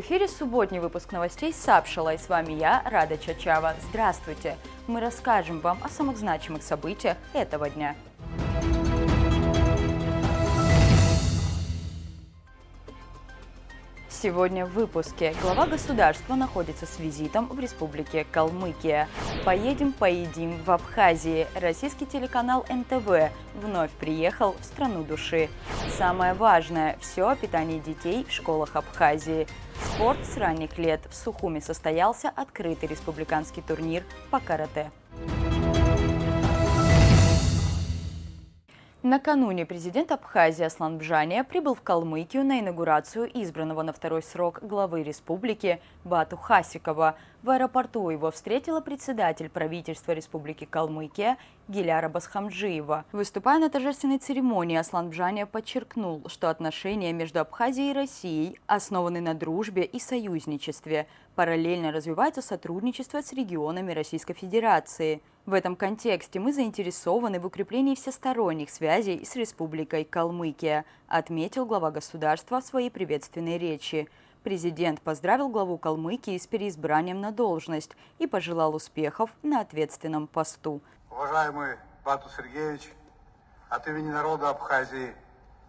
эфире субботний выпуск новостей Сапшала, и с вами я, Рада Чачава. Здравствуйте! Мы расскажем вам о самых значимых событиях этого дня. Сегодня в выпуске. Глава государства находится с визитом в республике Калмыкия. Поедем, поедим в Абхазии. Российский телеканал НТВ вновь приехал в страну души. Самое важное – все о питании детей в школах Абхазии. Спорт с ранних лет. В Сухуми состоялся открытый республиканский турнир по карате. Накануне президент Абхазии Аслан Бжания прибыл в Калмыкию на инаугурацию избранного на второй срок главы республики Бату Хасикова. В аэропорту его встретила председатель правительства Республики Калмыкия Гиляра Басхамджиева. Выступая на торжественной церемонии, Аслан Бжания подчеркнул, что отношения между Абхазией и Россией основаны на дружбе и союзничестве. Параллельно развивается сотрудничество с регионами Российской Федерации. В этом контексте мы заинтересованы в укреплении всесторонних связей с Республикой Калмыкия, отметил глава государства в своей приветственной речи. Президент поздравил главу Калмыкии с переизбранием на должность и пожелал успехов на ответственном посту. Уважаемый Бату Сергеевич, от имени народа Абхазии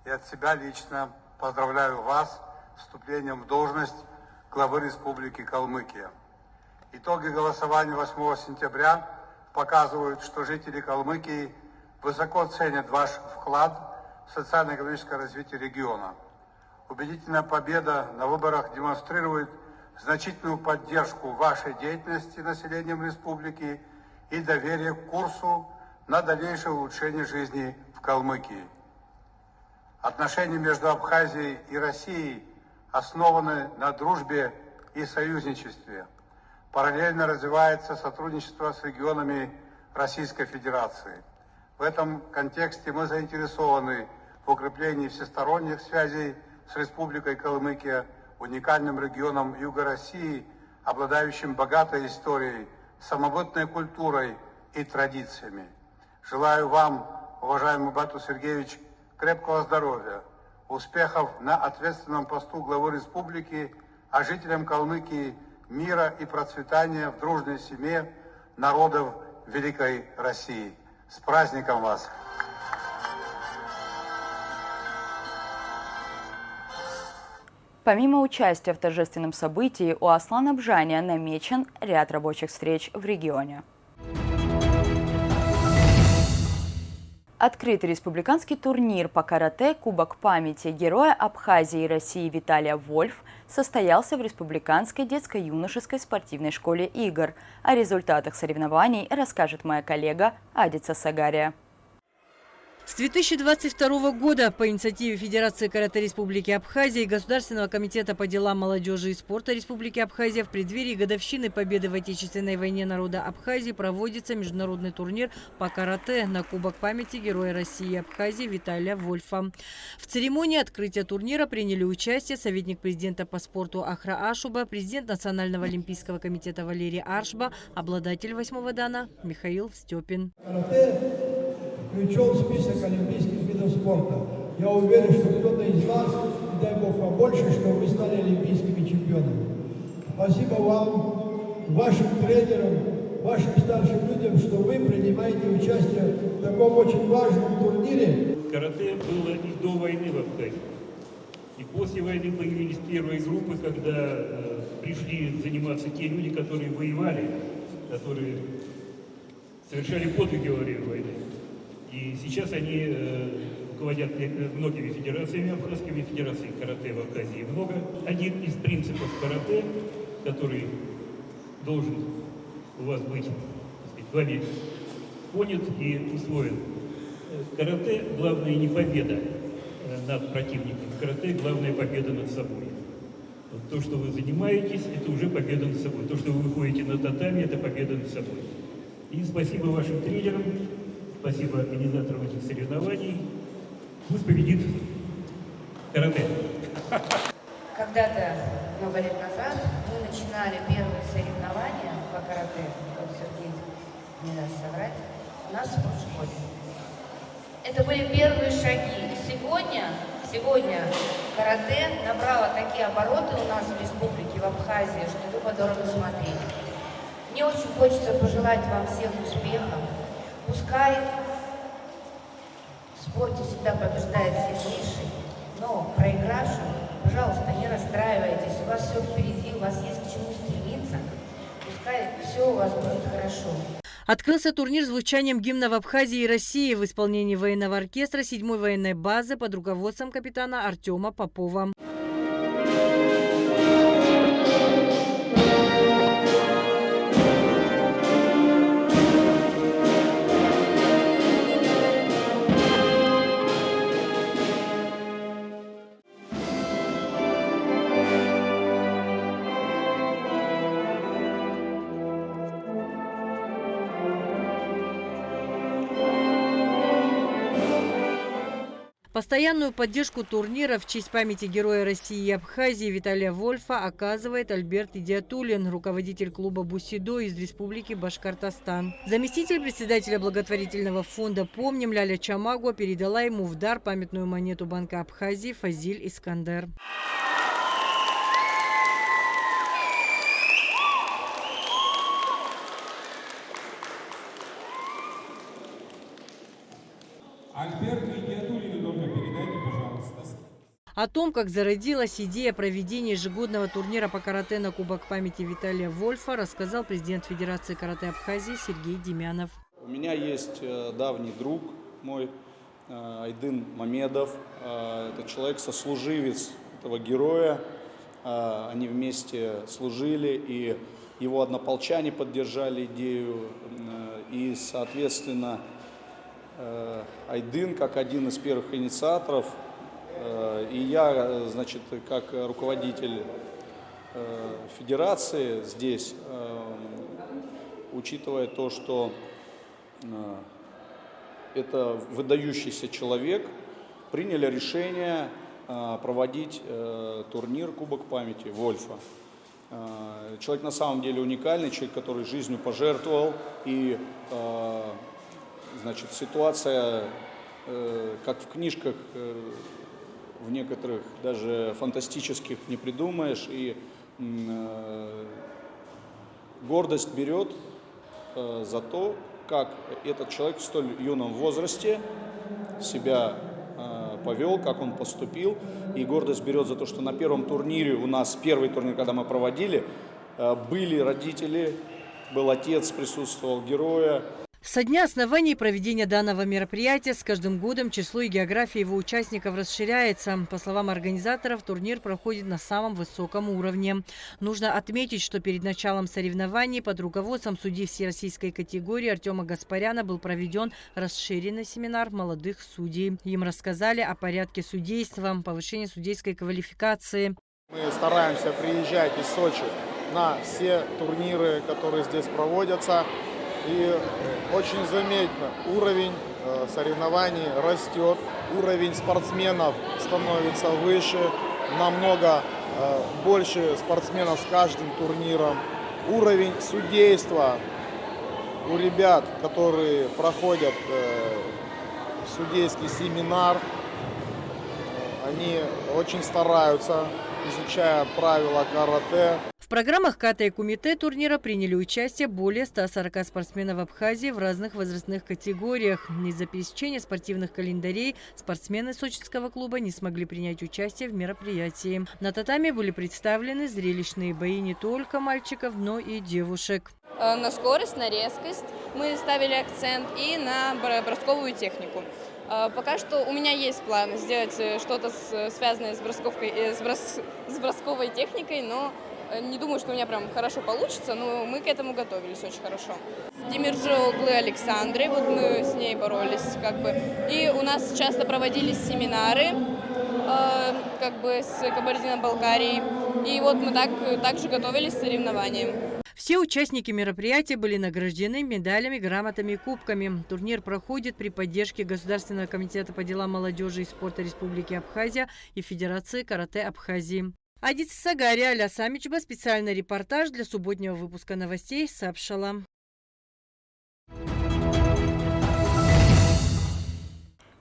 и от себя лично поздравляю вас с вступлением в должность главы Республики Калмыкия. Итоги голосования 8 сентября показывают, что жители Калмыкии высоко ценят ваш вклад в социально-экономическое развитие региона. Убедительная победа на выборах демонстрирует значительную поддержку вашей деятельности населением республики и доверие к курсу на дальнейшее улучшение жизни в Калмыкии. Отношения между Абхазией и Россией основаны на дружбе и союзничестве. Параллельно развивается сотрудничество с регионами Российской Федерации. В этом контексте мы заинтересованы в укреплении всесторонних связей с Республикой Калмыкия, уникальным регионом Юга России, обладающим богатой историей, самобытной культурой и традициями. Желаю вам, уважаемый Бату Сергеевич, крепкого здоровья, успехов на ответственном посту главы республики, а жителям Калмыкии мира и процветания в дружной семье народов Великой России. С праздником вас! Помимо участия в торжественном событии, у Аслана Бжания намечен ряд рабочих встреч в регионе. Открытый республиканский турнир по карате «Кубок памяти» героя Абхазии и России Виталия Вольф состоялся в Республиканской детско-юношеской спортивной школе игр. О результатах соревнований расскажет моя коллега Адица Сагария. С 2022 года по инициативе Федерации карате Республики Абхазия и Государственного комитета по делам молодежи и спорта Республики Абхазия в преддверии годовщины победы в Отечественной войне народа Абхазии проводится международный турнир по карате на Кубок памяти героя России и Абхазии Виталия Вольфа. В церемонии открытия турнира приняли участие советник президента по спорту Ахра Ашуба, президент Национального олимпийского комитета Валерий Аршба, обладатель 8-го дана Михаил Степин. Включен в список олимпийских видов спорта. Я уверен, что кто-то из вас, дай Бог побольше, что вы стали олимпийскими чемпионами. Спасибо вам, вашим тренерам, вашим старшим людям, что вы принимаете участие в таком очень важном турнире. Карате было и до войны в Абхазии. И после войны появились первые группы, когда пришли заниматься те люди, которые воевали, которые совершали подвиги во время войны. И сейчас они руководят многими федерациями, абхазскими федерациями карате в Абхазии много. Один из принципов карате, который должен у вас быть, так сказать, вами понят и усвоен. Карате – главное не победа над противником, карате – главная победа над собой. Вот то, что вы занимаетесь, это уже победа над собой. То, что вы выходите на татами, это победа над собой. И спасибо вашим тренерам. Спасибо организаторам этих соревнований. Пусть победит карате. Когда-то, много лет назад, мы начинали первые соревнования по карате, вот Сергей не даст соврать, у нас в спортшколе. Это были первые шаги. И сегодня Сегодня карате набрало такие обороты у нас в республике, в Абхазии, что тупо дорого смотреть. Мне очень хочется пожелать вам всех успехов. Пускай в спорте всегда побеждает сильнейший, но проигравшим, пожалуйста, не расстраивайтесь. У вас все впереди, у вас есть к чему стремиться. Пускай все у вас будет хорошо. Открылся турнир звучанием гимна в Абхазии и России в исполнении военного оркестра 7-й военной базы под руководством капитана Артема Попова. Постоянную поддержку турнира в честь памяти Героя России и Абхазии Виталия Вольфа оказывает Альберт Идиатуллин, руководитель клуба «Бусидо» из республики Башкортостан. Заместитель председателя благотворительного фонда «Помним» Ляля Чамагуа передала ему в дар памятную монету Банка Абхазии Фазиль Искандер. Альберту Идиатуллину только передайте, пожалуйста. О том, как зародилась идея проведения ежегодного турнира по карате на Кубок памяти Виталия Вольфа, рассказал президент Федерации карате Абхазии Сергей Демянов. У меня есть давний друг мой, Айдын Мамедов. Это человек-сослуживец этого героя. Они вместе служили, и его однополчане поддержали идею. И, соответственно, Айдын, как один из первых инициаторов, и я, значит, как руководитель федерации здесь, учитывая то, что это выдающийся человек, приняли решение проводить турнир Кубок памяти Вольфа. Человек на самом деле уникальный, человек, который жизнью пожертвовал, и значит, ситуация, как в книжках, в некоторых даже фантастических не придумаешь, и гордость берет за то, как этот человек в столь юном возрасте себя повел, как он поступил, и гордость берет за то, что на первом турнире, у нас первый турнир, когда мы проводили, были родители, был отец, присутствовал героя. Со дня основания и проведения данного мероприятия с каждым годом число и география его участников расширяется. По словам организаторов, турнир проходит на самом высоком уровне. Нужно отметить, что перед началом соревнований под руководством судьи всероссийской категории Артема Гаспаряна был проведен расширенный семинар молодых судей. Им рассказали о порядке судейства, повышении судейской квалификации. Мы стараемся приезжать из Сочи на все турниры, которые здесь проводятся. И очень заметно, уровень соревнований растет, уровень спортсменов становится выше, намного больше спортсменов с каждым турниром. Уровень судейства у ребят, которые проходят судейский семинар, они очень стараются, изучая правила карате. В программах ката и кумите турнира приняли участие более 140 спортсменов Абхазии в разных возрастных категориях. Из-за пересечения спортивных календарей спортсмены сочинского клуба не смогли принять участие в мероприятии. На татами были представлены зрелищные бои не только мальчиков, но и девушек. На скорость, на резкость мы ставили акцент и на бросковую технику. Пока что у меня есть план сделать что-то связанное с бросковой техникой, но не думаю, что у меня прям хорошо получится, но мы к этому готовились очень хорошо. Демирджи Оглы Александры, вот мы с ней боролись, и у нас часто проводились семинары, с Кабардино-Балкарией, и вот мы также готовились к соревнованиям. Все участники мероприятия были награждены медалями, грамотами и кубками. Турнир проходит при поддержке Государственного комитета по делам молодежи и спорта Республики Абхазия и Федерации карате Абхазии. Адис Сагари, Аля Самичба, специальный репортаж для субботнего выпуска новостей сообщала.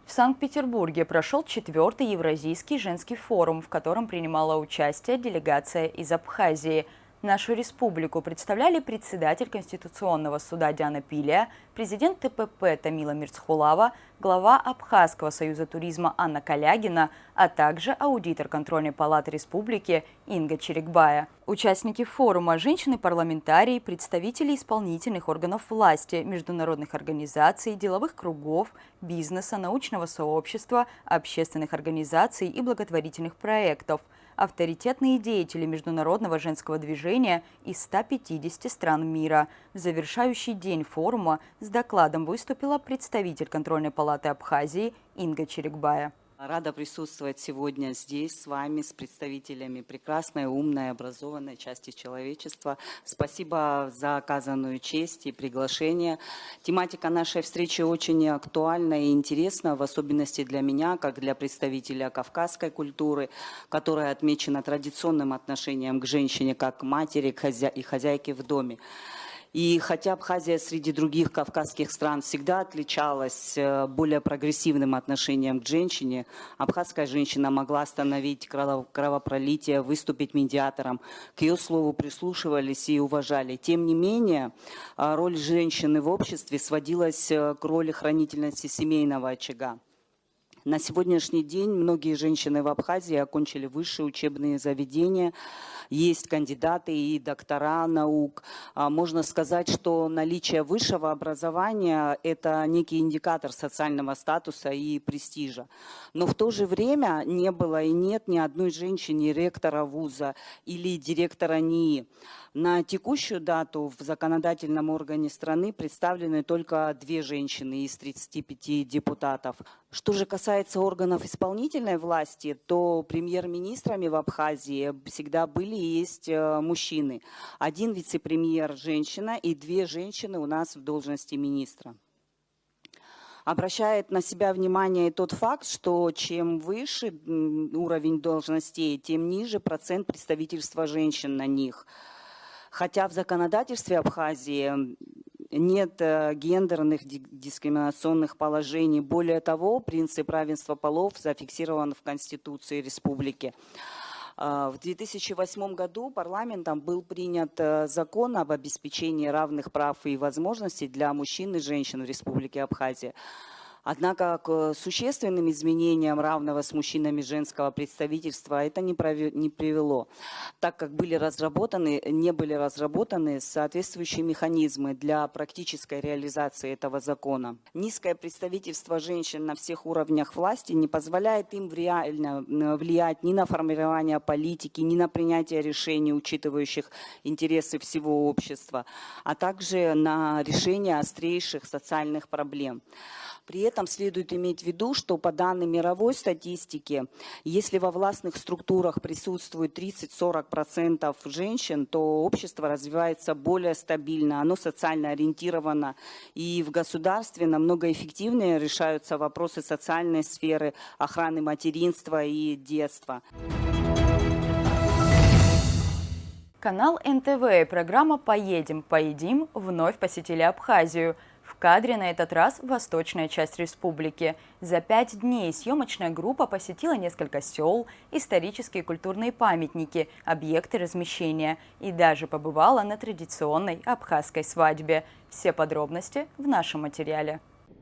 В Санкт-Петербурге прошел 4-й Евразийский женский форум, в котором принимала участие делегация из Абхазии. Нашу республику представляли председатель Конституционного суда Диана Пилия, президент ТПП Тамила Мирцхулава, глава Абхазского союза туризма Анна Калягина, а также аудитор контрольной палаты республики Инга Черекбая. Участники форума – женщины-парламентарии, представители исполнительных органов власти, международных организаций, деловых кругов, бизнеса, научного сообщества, общественных организаций и благотворительных проектов, авторитетные деятели международного женского движения из 150 стран мира. В завершающий день форума с докладом выступила представитель контрольной палаты Абхазии Инга Черекбая. Рада присутствовать сегодня здесь с вами, с представителями прекрасной, умной, образованной части человечества. Спасибо за оказанную честь и приглашение. Тематика нашей встречи очень актуальна и интересна, в особенности для меня, как для представителя кавказской культуры, которая отмечена традиционным отношением к женщине, как к матери и хозяйке в доме. И хотя Абхазия среди других кавказских стран всегда отличалась более прогрессивным отношением к женщине, абхазская женщина могла остановить кровопролитие, выступить медиатором. К ее слову прислушивались и уважали. Тем не менее, роль женщины в обществе сводилась к роли хранительницы семейного очага. На сегодняшний день многие женщины в Абхазии окончили высшие учебные заведения, есть кандидаты и доктора наук. Можно сказать, что наличие высшего образования – это некий индикатор социального статуса и престижа. Но в то же время не было и нет ни одной женщины ректора вуза или директора НИИ. На текущую дату в законодательном органе страны представлены только 2 женщины из 35 депутатов. Что же касается органов исполнительной власти, то премьер-министрами в Абхазии всегда были и есть мужчины. 1 вице-премьер – женщина и 2 женщины у нас в должности министра. Обращает на себя внимание и тот факт, что чем выше уровень должностей, тем ниже процент представительства женщин на них. Хотя в законодательстве Абхазии нет гендерных дискриминационных положений. Более того, принцип равенства полов зафиксирован в Конституции республики. В 2008 году парламентом был принят закон об обеспечении равных прав и возможностей для мужчин и женщин в Республике Абхазия. Однако к существенным изменениям равного с мужчинами женского представительства это не привело, так как не были разработаны соответствующие механизмы для практической реализации этого закона. Низкое представительство женщин на всех уровнях власти не позволяет им реально влиять ни на формирование политики, ни на принятие решений, учитывающих интересы всего общества, а также на решение острейших социальных проблем. При этом следует иметь в виду, что по данным мировой статистики, если во властных структурах присутствует 30-40% женщин, то общество развивается более стабильно, оно социально ориентировано, и в государстве намного эффективнее решаются вопросы социальной сферы, охраны материнства и детства. Канал НТВ и программа «Поедем, поедим» вновь посетили Абхазию. В кадре на этот раз восточная часть республики. За 5 дней съемочная группа посетила несколько сел, исторические и культурные памятники, объекты размещения и даже побывала на традиционной абхазской свадьбе. Все подробности в нашем материале.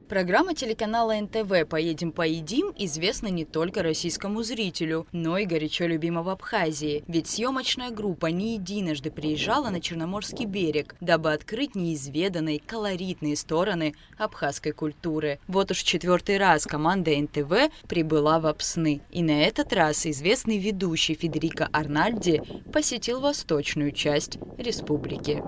Программа телеканала НТВ «Поедем, поедим» известна не только российскому зрителю, но и горячо любима в Абхазии. Ведь съемочная группа не единожды приезжала на Черноморский берег, дабы открыть неизведанные колоритные стороны абхазской культуры. Вот уж 4-й раз команда НТВ прибыла в Апсны. И на этот раз известный ведущий Федерико Арнальди посетил восточную часть республики.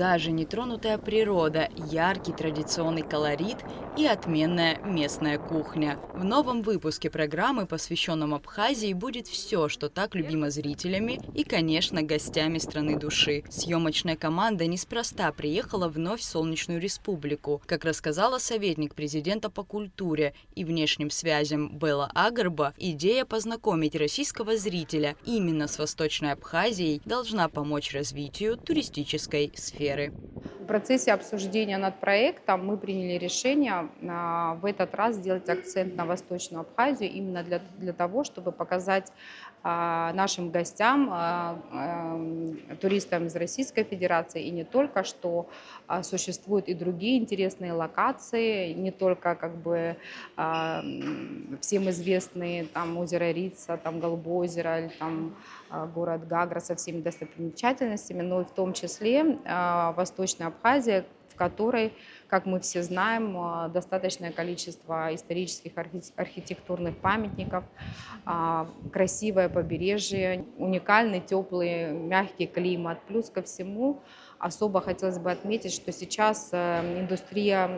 пейзажи, нетронутая природа, яркий традиционный колорит и отменная местная кухня. В новом выпуске программы, посвященном Абхазии, будет все, что так любимо зрителями и, конечно, гостями страны души. Съемочная команда неспроста приехала вновь в Солнечную Республику. Как рассказала советник президента по культуре и внешним связям Белла Агарба, идея познакомить российского зрителя именно с Восточной Абхазией должна помочь развитию туристической сферы. В процессе обсуждения над проектом мы приняли решение в этот раз сделать акцент на Восточную Абхазию именно для того, чтобы показать нашим гостям, туристам из Российской Федерации и не только, что существуют и другие интересные локации, не только всем известные там озеро Рица, там Голубое озеро, или там город Гагра со всеми достопримечательностями, но и в том числе Восточная Абхазия, в которой, как мы все знаем, достаточное количество исторических архитектурных памятников, красивое побережье, уникальный, теплый, мягкий климат. Плюс ко всему особо хотелось бы отметить, что сейчас индустрия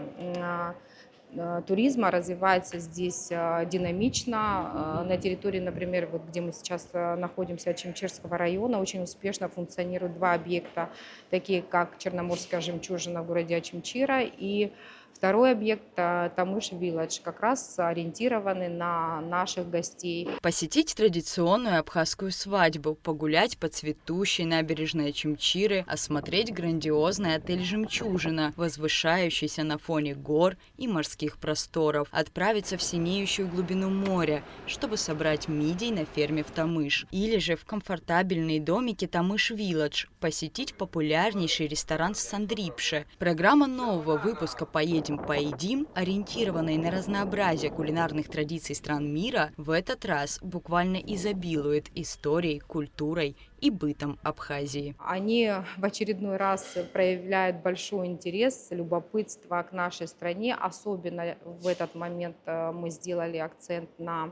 туризма развивается здесь динамично. На территории, например, вот где мы сейчас находимся, Очимчирского района, очень успешно функционируют два объекта, такие как Черноморская жемчужина в городе Очимчира и второй объект Тамыш Вилладж, как раз ориентированный на наших гостей. Посетить традиционную абхазскую свадьбу, погулять по цветущей набережной Очимчиры, осмотреть грандиозный отель «Жемчужина», возвышающийся на фоне гор и морских просторов, отправиться в синеющую глубину моря, чтобы собрать мидий на ферме в Тамыш, или же в комфортабельные домики Тамыш Вилладж, посетить популярнейший ресторан в Сандрипше. Программа нового выпуска «Поедем поедим», ориентированной на разнообразие кулинарных традиций стран мира, в этот раз буквально изобилует историей, культурой и бытом Абхазии. Они в очередной раз проявляют большой интерес, любопытство к нашей стране. Особенно в этот момент мы сделали акцент на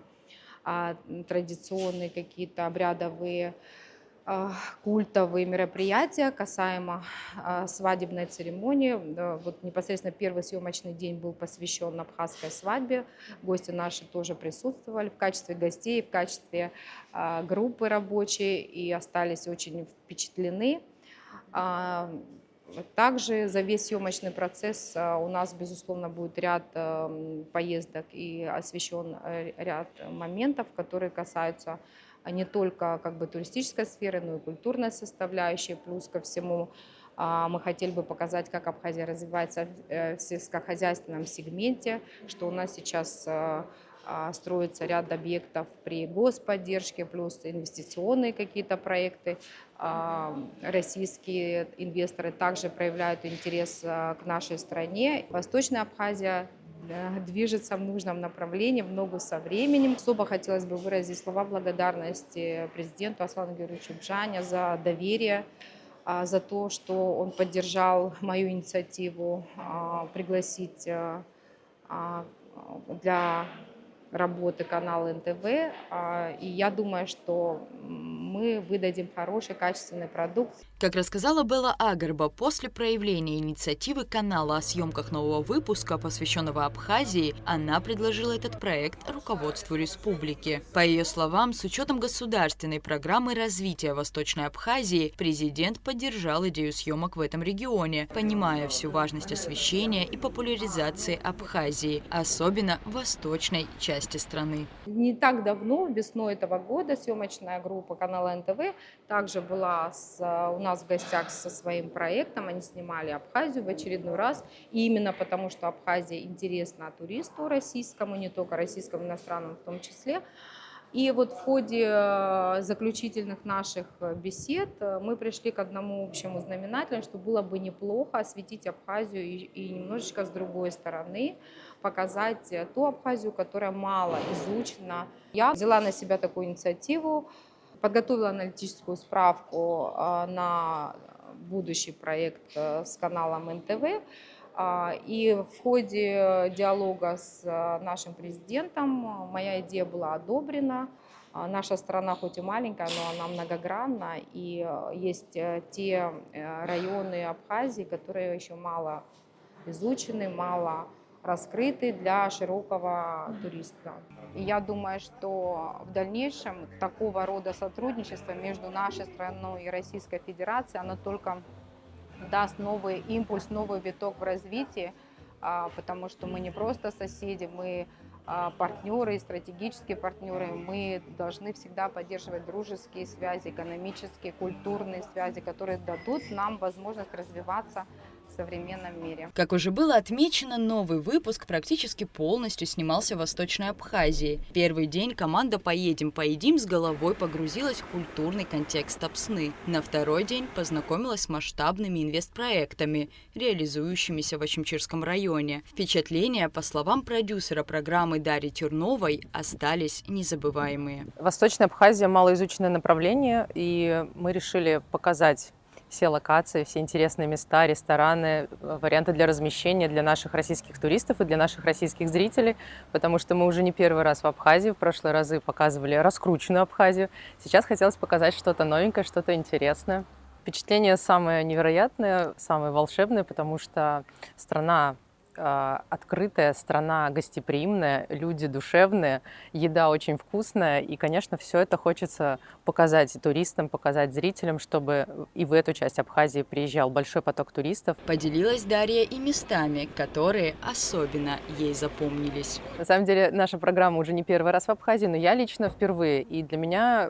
традиционные какие-то обрядовые культовые мероприятия касаемо свадебной церемонии. Вот непосредственно первый съемочный день был посвящен абхазской свадьбе. Гости наши тоже присутствовали в качестве гостей, в качестве группы рабочей и остались очень впечатлены. Также за весь съемочный процесс у нас, безусловно, будет ряд поездок и освещен ряд моментов, которые касаются не только туристической сферы, но и культурной составляющей. Плюс ко всему мы хотели бы показать, как Абхазия развивается в сельскохозяйственном сегменте, что у нас сейчас строится ряд объектов при господдержке, плюс инвестиционные какие-то проекты. Российские инвесторы также проявляют интерес к нашей стране. Восточная Абхазия движется в нужном направлении, в ногу со временем. Особо хотелось бы выразить слова благодарности президенту Аслану Георгиевичу Бжане за доверие, за то, что он поддержал мою инициативу пригласить для работы канал НТВ. И я думаю, что мы выдадим хороший, качественный продукт. Как рассказала Белла Агарба, после проявления инициативы канала о съемках нового выпуска, посвященного Абхазии, она предложила этот проект руководству республики. По ее словам, с учетом государственной программы развития Восточной Абхазии, президент поддержал идею съемок в этом регионе, понимая всю важность освещения и популяризации Абхазии, особенно в восточной части страны. Не так давно, весной этого года, съемочная группа канала НТВ также была у нас в гостях со своим проектом. Они снимали Абхазию в очередной раз. И именно потому, что Абхазия интересна туристу российскому, не только российскому, иностранному в том числе. И вот в ходе заключительных наших бесед мы пришли к одному общему знаменателю, что было бы неплохо осветить Абхазию и немножечко с другой стороны, показать ту Абхазию, которая мало изучена. Я взяла на себя такую инициативу, подготовила аналитическую справку на будущий проект с каналом НТВ. И в ходе диалога с нашим президентом моя идея была одобрена. Наша страна хоть и маленькая, но она многогранна, и есть те районы Абхазии, которые еще мало изучены, мало раскрыты для широкого туриста. И я думаю, что в дальнейшем такого рода сотрудничество между нашей страной и Российской Федерацией, оно только даст новый импульс, новый виток в развитии, потому что мы не просто соседи, мы партнеры, стратегические партнеры. Мы должны всегда поддерживать дружеские связи, экономические, культурные связи, которые дадут нам возможность развиваться в современном мире. Как уже было отмечено, новый выпуск практически полностью снимался в Восточной Абхазии. Первый день команда «Поедем-поедим» с головой погрузилась в культурный контекст Апсны. На второй день познакомилась с масштабными инвестпроектами, реализующимися в Очимчирском районе. Впечатления, по словам продюсера программы Дарьи Тюрновой, остались незабываемые. Восточная Абхазия – малоизученное направление, и мы решили показать все локации, все интересные места, рестораны, варианты для размещения для наших российских туристов и для наших российских зрителей, потому что мы уже не первый раз в Абхазии, в прошлые разы показывали раскрученную Абхазию. Сейчас хотелось показать что-то новенькое, что-то интересное. Впечатление самое невероятное, самое волшебное, потому что страна открытая, страна гостеприимная, люди душевные, еда очень вкусная. И, конечно, все это хочется показать туристам, показать зрителям, чтобы и в эту часть Абхазии приезжал большой поток туристов. Поделилась Дарья и местами, которые особенно ей запомнились. На самом деле, наша программа уже не первый раз в Абхазии, но я лично впервые. И для меня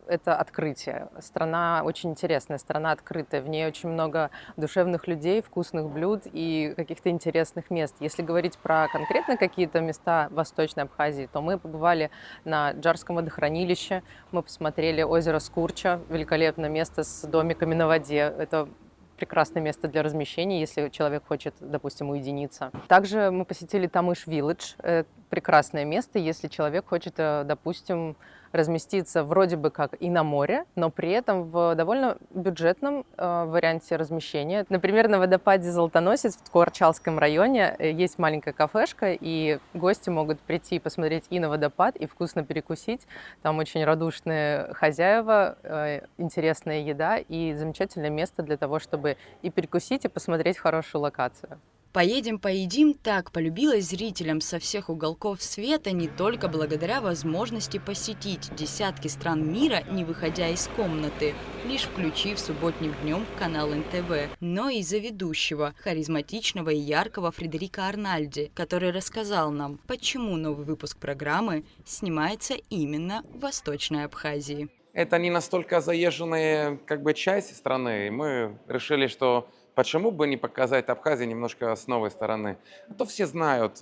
это открытие. Страна очень интересная, страна открытая. В ней очень много душевных людей, вкусных блюд и каких-то интересных мест. Если говорить про конкретно какие-то места в Восточной Абхазии, то мы побывали на Джарском водохранилище, мы посмотрели озеро Скурча, великолепное место с домиками на воде. Это прекрасное место для размещения, если человек хочет, допустим, уединиться. Также мы посетили Тамыш-Вилледж. Прекрасное место, если человек хочет, допустим, разместиться вроде бы как и на море, но при этом в довольно бюджетном варианте размещения. Например, на водопаде Золотоносец в Ткорчалском районе есть маленькая кафешка, и гости могут прийти и посмотреть и на водопад, и вкусно перекусить. Там очень радушные хозяева, интересная еда и замечательное место для того, чтобы и перекусить, и посмотреть хорошую локацию. «Поедем-поедим» так полюбилась зрителям со всех уголков света не только благодаря возможности посетить десятки стран мира, не выходя из комнаты, лишь включив субботним днем канал НТВ, но и из-за ведущего, харизматичного и яркого Фредерика Арнальди, который рассказал нам, почему новый выпуск программы снимается именно в Восточной Абхазии. Это не настолько заезженная часть страны. Мы решили, что почему бы не показать Абхазию немножко с новой стороны? А то все знают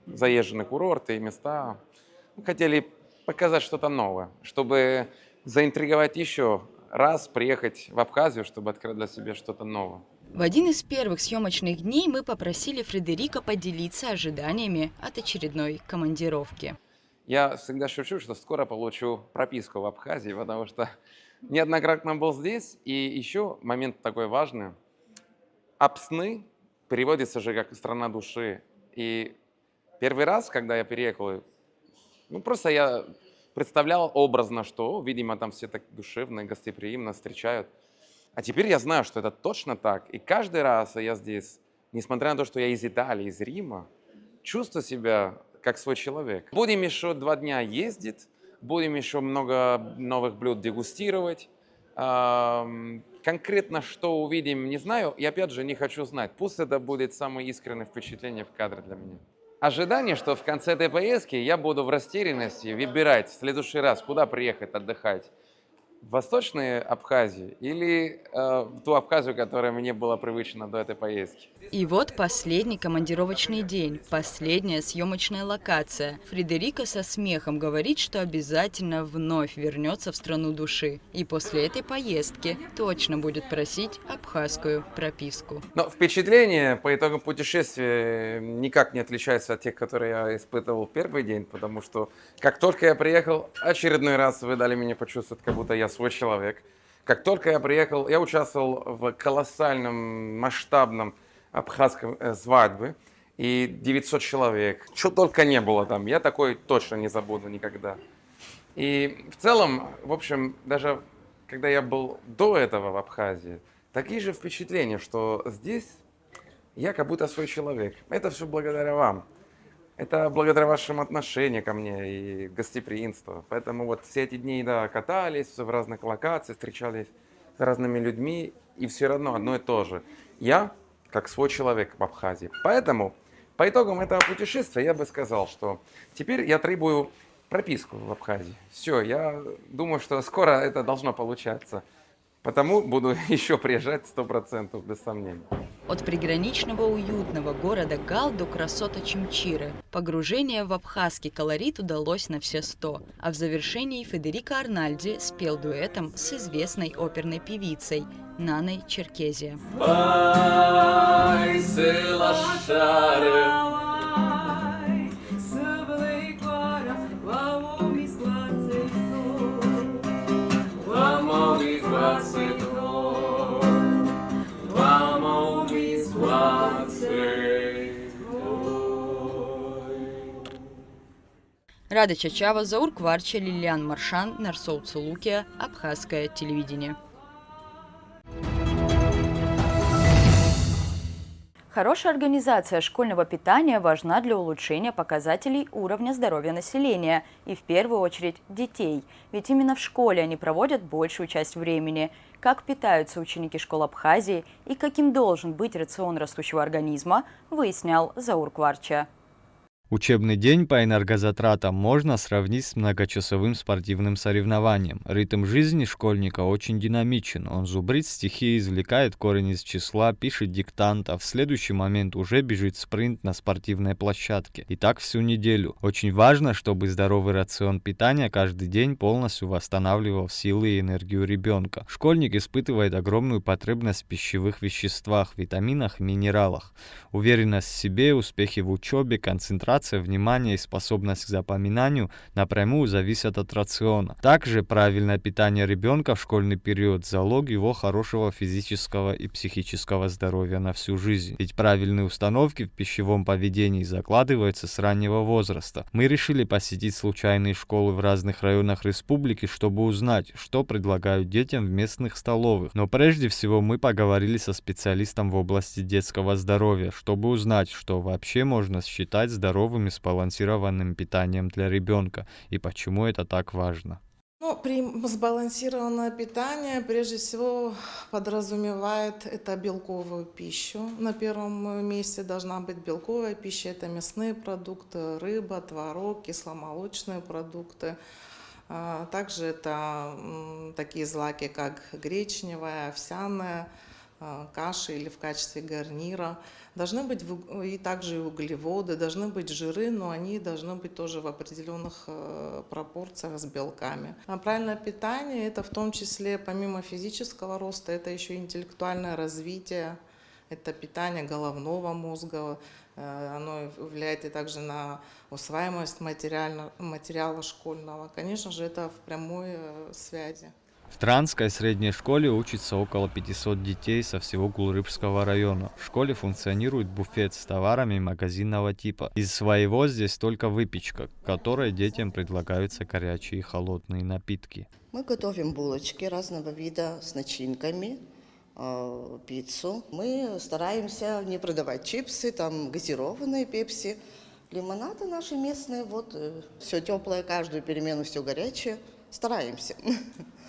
заезженные курорты и места. Мы хотели показать что-то новое, чтобы заинтриговать еще раз, приехать в Абхазию, чтобы открыть для себя что-то новое. В один из первых съемочных дней мы попросили Фредерика поделиться ожиданиями от очередной командировки. Я всегда шучу, что скоро получу прописку в Абхазии, потому что неоднократно был здесь. И еще момент такой важный. Апсны переводится же как «страна души». И первый раз, когда я переехал, просто я представлял образно, что, видимо, там все так душевно, гостеприимно встречают. А теперь я знаю, что это точно так. И каждый раз я здесь, несмотря на то, что я из Италии, из Рима, чувствую себя как свой человек. Будем еще 2 дня ездить, будем еще много новых блюд дегустировать. Конкретно что увидим, не знаю, и опять же не хочу знать. Пусть это будет самое искреннее впечатление в кадре для меня. Ожидание, что в конце этой поездки я буду в растерянности выбирать в следующий раз, куда приехать отдыхать. В Восточной Абхазии или в ту Абхазию, которая мне была привычна до этой поездки. И вот последний командировочный день, последняя съемочная локация. Фредерика со смехом говорит, что обязательно вновь вернется в страну души. И после этой поездки точно будет просить абхазскую прописку. Но впечатление по итогам путешествия никак не отличается от тех, которые я испытывал в первый день, потому что как только я приехал, очередной раз вы дали мне почувствовать, как будто я свой человек. Как только я приехал, я участвовал в колоссальном, масштабном абхазской свадьбе, и 900 человек. Что только не было там, я такой точно не забуду никогда. И в целом, в общем, даже когда я был до этого в Абхазии, такие же впечатления, что здесь я как будто свой человек. Это все благодаря вам. Это благодаря вашим отношениям ко мне и гостеприимству. Поэтому вот все эти дни, да, катались в разных локациях, встречались с разными людьми, и все равно одно и то же. Я как свой человек в Абхазии. Поэтому по итогам этого путешествия я бы сказал, что теперь я требую прописку в Абхазии. Все, я думаю, что скоро это должно получаться. Потому буду еще приезжать 100%, без сомнений. От приграничного уютного города Гал до красот Очимчиры погружение в абхазский колорит удалось на все 100, а в завершении Федерико Арнальди спел дуэтом с известной оперной певицей Наной Черкезия. Рада Чачава, Заур Кварча, Лилиан Маршан, Нарсоу Цулукия, Абхазское телевидение. Хорошая организация школьного питания важна для улучшения показателей уровня здоровья населения и, в первую очередь, детей. Ведь именно в школе они проводят большую часть времени. Как питаются ученики школ Абхазии и каким должен быть рацион растущего организма, выяснял Заур Кварча. Учебный день по энергозатратам можно сравнить с многочасовым спортивным соревнованием. Ритм жизни школьника очень динамичен. Он зубрит стихи, извлекает корень из числа, пишет диктант, а в следующий момент уже бежит спринт на спортивной площадке. И так всю неделю. Очень важно, чтобы здоровый рацион питания каждый день полностью восстанавливал силы и энергию ребенка. Школьник испытывает огромную потребность в пищевых веществах, витаминах, минералах. Уверенность в себе, успехи в учебе, концентрация, внимание и способность к запоминанию напрямую зависят от рациона. Также правильное питание ребенка в школьный период – залог его хорошего физического и психического здоровья на всю жизнь. Ведь правильные установки в пищевом поведении закладываются с раннего возраста. Мы решили посетить случайные школы в разных районах республики, чтобы узнать, что предлагают детям в местных столовых. Но прежде всего мы поговорили со специалистом в области детского здоровья, чтобы узнать, что вообще можно считать здоровым и сбалансированным питанием для ребенка и почему это так важно. Сбалансированное питание прежде всего подразумевает это белковую пищу. На первом месте должна быть белковая пища. Это мясные продукты, рыба, творог, кисломолочные продукты. Также это такие злаки, как гречневая, овсяная, каши или в качестве гарнира. Должны быть и также и углеводы, должны быть жиры, но они должны быть тоже в определенных пропорциях с белками. А правильное питание – это в том числе, помимо физического роста, это еще интеллектуальное развитие, это питание головного мозга, оно влияет и также на усваиваемость материала школьного. Конечно же, это в прямой связи. В Транской средней школе учится около 500 детей со всего Гулрыбского района. В школе функционирует буфет с товарами магазинного типа. Из своего здесь только выпечка, к которой детям предлагаются горячие и холодные напитки. Мы готовим булочки разного вида с начинками, пиццу. Мы стараемся не продавать чипсы, там газированные пепси. Лимонады наши местные, вот все теплое, каждую перемену все горячее. Стараемся.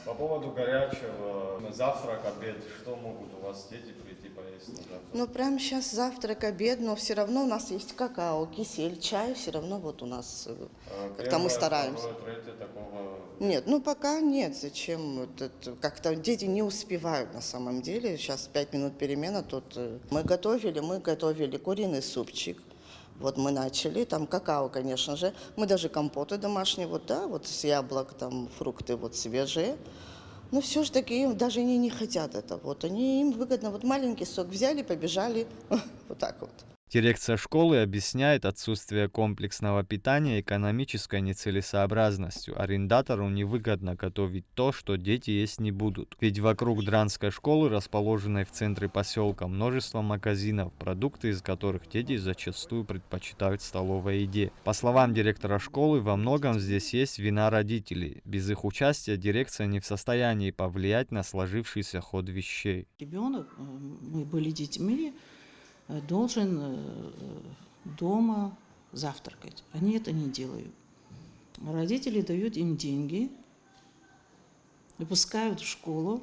По поводу горячего, завтрак, обед, что могут у вас дети прийти поесть на завтрак? Ну, прямо сейчас завтрак, обед, но все равно у нас есть какао, кисель, чай, все равно вот у нас, как-то мы стараемся. Первое, третье, такого... Нет, ну пока нет, зачем, как-то дети не успевают на самом деле, сейчас 5 минут перемена, тут мы готовили куриный супчик. Вот мы начали, там какао, конечно же, мы даже компоты домашние, вот, да, вот с яблок, там фрукты вот свежие, но все же таки даже они не хотят это, вот, им выгодно, вот маленький сок взяли, побежали, вот так вот. Дирекция школы объясняет отсутствие комплексного питания экономической нецелесообразностью. Арендатору невыгодно готовить то, что дети есть не будут. Ведь вокруг Дранской школы, расположенной в центре поселка, множество магазинов, продукты из которых дети зачастую предпочитают столовой еде. По словам директора школы, во многом здесь есть вина родителей. Без их участия дирекция не в состоянии повлиять на сложившийся ход вещей. Ребенок, мы были детьми, должен дома завтракать. Они это не делают. Родители дают им деньги, выпускают в школу.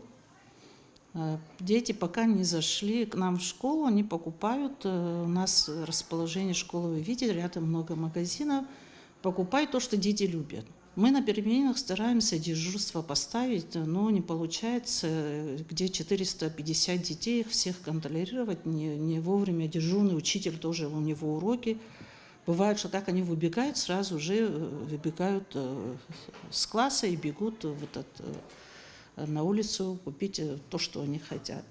Дети пока не зашли к нам в школу, они покупают. У нас расположение школы, вы видите, рядом много магазинов. Покупают то, что дети любят. Мы на переменах стараемся дежурство поставить, но не получается, где 450 детей, их всех контролировать, не вовремя дежурный учитель тоже, у него уроки. Бывает, что так они выбегают, сразу же выбегают с класса и бегут на улицу купить то, что они хотят.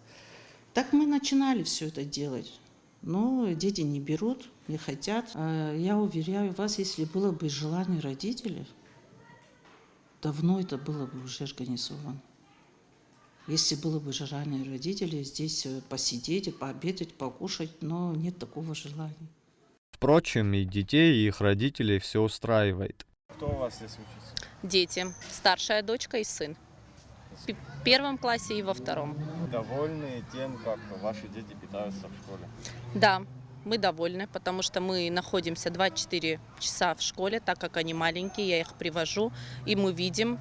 Так мы начинали все это делать. Но дети не берут, не хотят. Я уверяю вас, если было бы желание родителей, давно это было бы уже организовано. Если было бы желание родителей здесь посидеть, пообедать, покушать, но нет такого желания. Впрочем, и детей, и их родителей все устраивает. Кто у вас здесь учится? Дети. Старшая дочка и сын. В первом классе и во втором. Довольны тем, как ваши дети питаются в школе? Да, мы довольны, потому что мы находимся 24 часа в школе, так как они маленькие, я их привожу, и мы видим,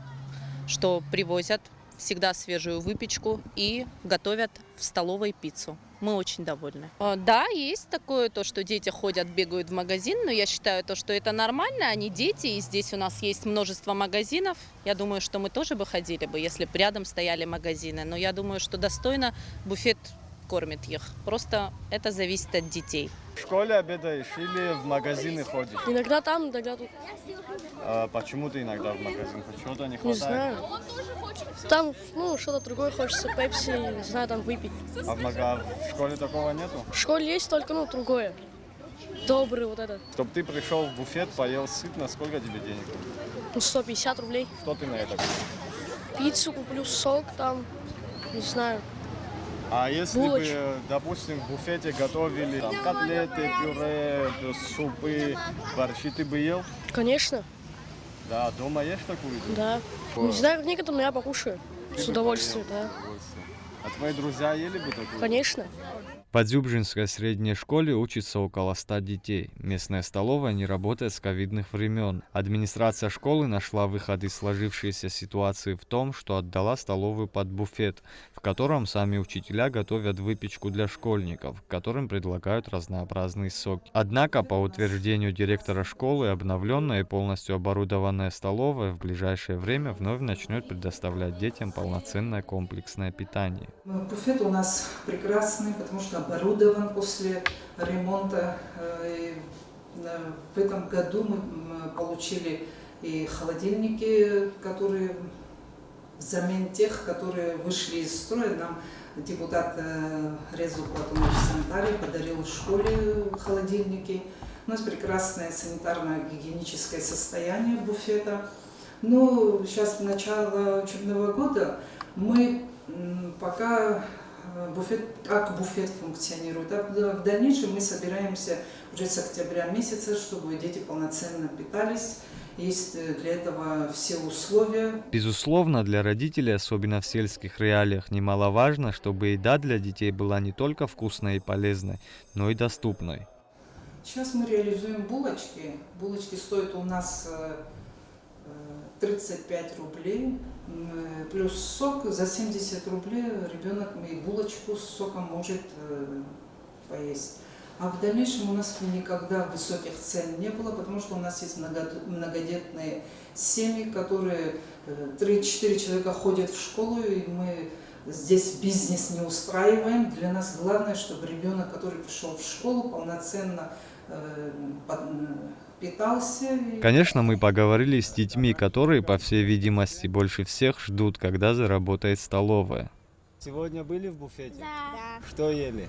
что привозят всегда свежую выпечку и готовят в столовой пиццу. Мы очень довольны. Да, есть такое, то, что дети ходят, бегают в магазин, но я считаю, то, что это нормально, они дети, и здесь у нас есть множество магазинов. Я думаю, что мы тоже бы ходили бы, если бы рядом стояли магазины, но я думаю, что достойно буфет кормит их. Просто это зависит от детей. В школе обедаешь или в магазины ходишь? Иногда там, иногда тут. Почему ты иногда в магазин ходишь? Чего-то не Не хватает? знаю. Там, что-то другое хочется, пепси, не знаю, там выпить. А в школе такого нету? В школе есть только, другое. Добрый вот этот. Чтоб ты пришел в буфет, поел сытно, сколько тебе денег? 150 рублей. Что ты на это купишь? Пиццу куплю, сок там, не знаю. А если булочку. бы, допустим, в буфете готовили там, котлеты, пюре, супы, борщи, ты бы ел? Конечно, Да, дома ешь такую? да. Не знаю, как некоторые, но я покушаю. Ты С бы удовольствием, поел, да. с удовольствием. А твои друзья ели бы такую? Конечно. В Подзюбжинской средней школе учится около 100 детей. Местная столовая не работает с ковидных времен. Администрация школы нашла выход из сложившейся ситуации в том, что отдала столовую под буфет, в котором сами учителя готовят выпечку для школьников, которым предлагают разнообразные соки. Однако, по утверждению директора школы, обновленная и полностью оборудованная столовая в ближайшее время вновь начнет предоставлять детям полноценное комплексное питание. Буфет у нас прекрасный, потому что оборудован после ремонта. И в этом году мы получили и холодильники, которые взамен тех, которые вышли из строя. Нам депутат Резу Платонович Сантарий подарил в школе холодильники. У нас прекрасное санитарно-гигиеническое состояние буфета. Но сейчас в начало учебного года мы пока как буфет функционирует. А в дальнейшем мы собираемся уже с октября месяца, чтобы дети полноценно питались. Есть для этого все условия. Безусловно, для родителей, особенно в сельских реалиях, немаловажно, чтобы еда для детей была не только вкусной и полезной, но и доступной. Сейчас мы реализуем булочки. Булочки стоят у нас 35 рублей, плюс сок. За 70 рублей ребенок и булочку с соком может поесть. А в дальнейшем у нас никогда высоких цен не было, потому что у нас есть многодетные семьи, которые 3-4 человека ходят в школу, и мы здесь бизнес не устраиваем. Для нас главное, чтобы ребенок, который пришел в школу, полноценно питался. Конечно, мы поговорили с детьми, которые, по всей видимости, больше всех ждут, когда заработает столовая. Сегодня были в буфете? Да. Что ели?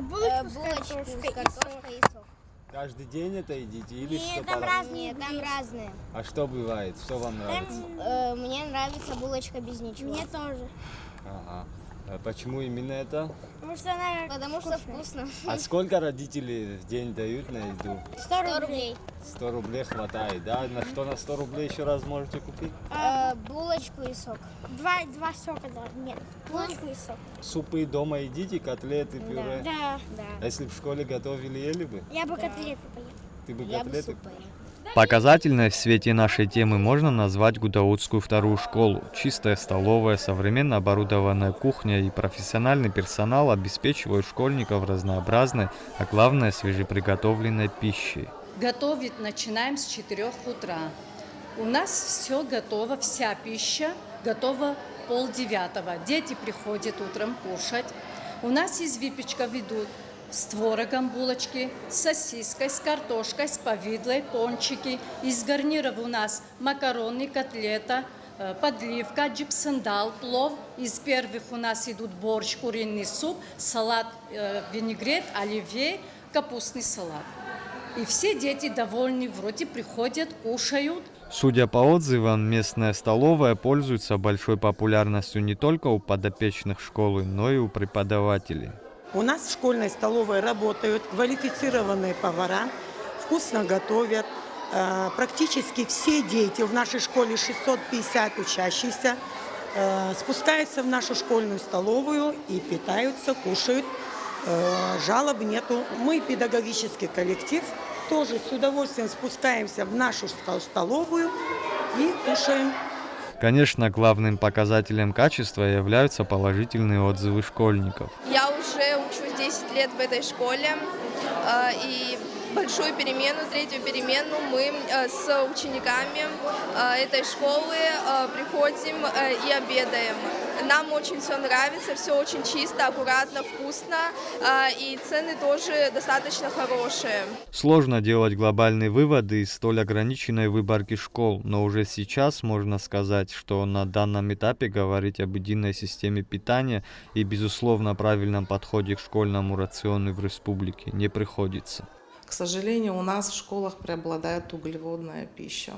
Булочку с картошкой и сок. Каждый день это едите или Нет, что там пора? разные. Там разные. А что бывает? Что вам нравится? Мне нравится булочка без ничего. Мне тоже. Ага. А почему именно это? Потому что вкусно. А сколько родители в день дают на еду? 100 рублей. 100 рублей хватает, да? На что на 100 рублей еще раз можете купить? Булочку и сок. Два сока, да. Нет, булочку и сок. Супы дома едите, котлеты, пюре? Да. А если в школе готовили, ели бы? Я бы котлеты поел. Ты бы котлеты? Показательной в свете нашей темы можно назвать Гудаутскую вторую школу. Чистая столовая, современно оборудованная кухня и профессиональный персонал обеспечивают школьников разнообразной, а главное свежеприготовленной пищей. Готовить начинаем с 4 утра. У нас все готово, вся пища готова 8:30. Дети приходят утром кушать. У нас есть выпечка, ведут с творогом булочки, с сосиской, с картошкой, с повидлой, пончики. Из гарниров у нас макароны, котлета, подливка, джипсендал, плов. Из первых у нас идут борщ, куриный суп, салат, винегрет, оливье, капустный салат. И все дети довольны, вроде приходят, кушают. Судя по отзывам, местная столовая пользуется большой популярностью не только у подопечных школы, но и у преподавателей. У нас в школьной столовой работают квалифицированные повара, вкусно готовят. Практически все дети, в нашей школе 650 учащихся, спускаются в нашу школьную столовую и питаются, кушают. Жалоб нету. Мы, педагогический коллектив, тоже с удовольствием спускаемся в нашу столовую и кушаем. Конечно, главным показателем качества являются положительные отзывы школьников. Я уже учусь 10 лет в этой школе, и большую перемену, третью перемену мы с учениками этой школы приходим и обедаем. Нам очень все нравится, все очень чисто, аккуратно, вкусно, и цены тоже достаточно хорошие. Сложно делать глобальные выводы из столь ограниченной выборки школ, но уже сейчас можно сказать, что на данном этапе говорить об единой системе питания и, безусловно, правильном подходе к школьному рациону в республике не приходится. К сожалению, у нас в школах преобладает углеводная пища.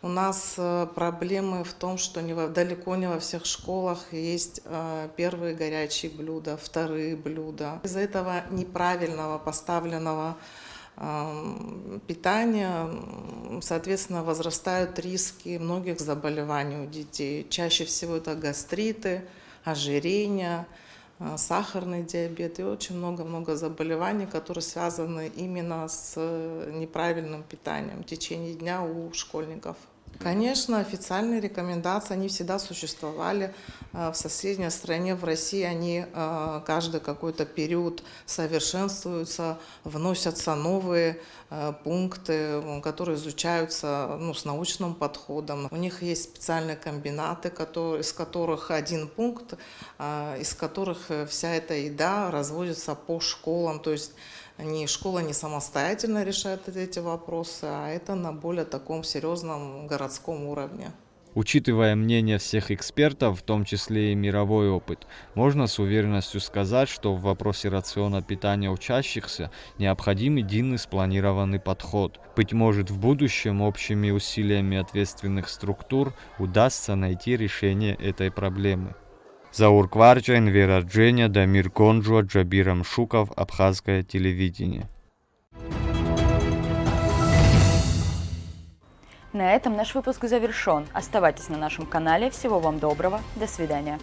У нас проблемы в том, что далеко не во всех школах есть первые горячие блюда, вторые блюда. Из-за этого неправильного поставленного питания, соответственно, возрастают риски многих заболеваний у детей. Чаще всего это гастриты, ожирение, сахарный диабет и очень много-много заболеваний, которые связаны именно с неправильным питанием в течение дня у школьников. Конечно, официальные рекомендации, они всегда существовали в соседней стране, в России они каждый какой-то период совершенствуются, вносятся новые пункты, которые изучаются с научным подходом. У них есть специальные комбинаты, из которых один пункт, из которых вся эта еда разводится по школам, то есть школа не самостоятельно решает эти вопросы, а это на более таком серьезном городском уровне. Учитывая мнение всех экспертов, в том числе и мировой опыт, можно с уверенностью сказать, что в вопросе рациона питания учащихся необходим единый спланированный подход. Быть может, в будущем общими усилиями ответственных структур удастся найти решение этой проблемы. Заур Кварчайн, Вера Дженя, Дамир Гонджуа, Джабиром Шуков, Абхазское телевидение. На этом наш выпуск завершен. Оставайтесь на нашем канале. Всего вам доброго. До свидания.